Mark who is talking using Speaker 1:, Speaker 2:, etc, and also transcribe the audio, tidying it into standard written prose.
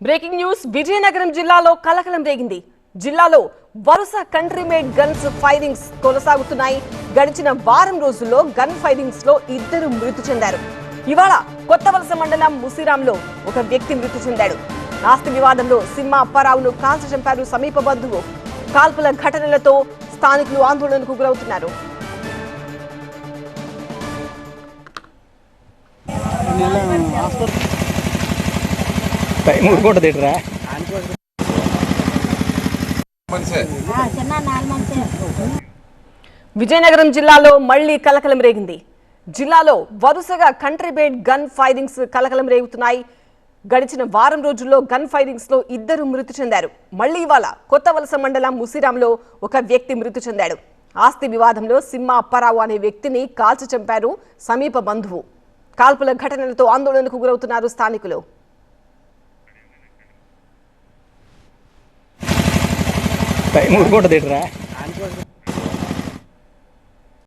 Speaker 1: Breaking news Vizianagaram జిల్లాలో కలకలం రేగింది. జిల్లాలో వరుస కంట్రీ మేడ్ గన్స్ ఫైరింగ్స్ కొనసాగుతున్నాయి. గడిచిన వారం రోజుల్లో గన్ ఫైరింగ్స్ లో ఇద్దరు మృతి చెందారు. ఇవాళ కొత్తవలస మండలం ముసిరాంలో ఒక వ్యక్తి మృతి చెందాడు. ఆస్తి వివాదంలో సింహ అప్పారావును కాల్చి చంపారు సమీప బంధువు. కాల్పుల ఘటనలతో స్థానికులు ఆందోళనకు గురవుతున్నారు. విజయనగరం జిల్లాలో మళ్లీ కలకలం రేగింది. జిల్లాలో వరుసగా కంట్రీ మేడ్ గన్ ఫైరింగ్స్ కలకలం రేగుతున్నాయి. గడిచిన వారం రోజుల్లో గన్ ఫైరింగ్స్ లో ఇద్దరు మృతి చెందారు. మళ్లీ ఇవాళ కొత్తవలస మండలం ముసిరాంలో ఒక వ్యక్తి మృతి చెందాడు. ఆస్తి వివాదంలో సింహ అప్పారావు అనే వ్యక్తిని కాల్చి చంపారు సమీప బంధువు. కాల్పుల ఘటనలతో ఆందోళనకు గురవుతున్నారు స్థానికులు.
Speaker 2: టైం ఊరుకుంటుంది.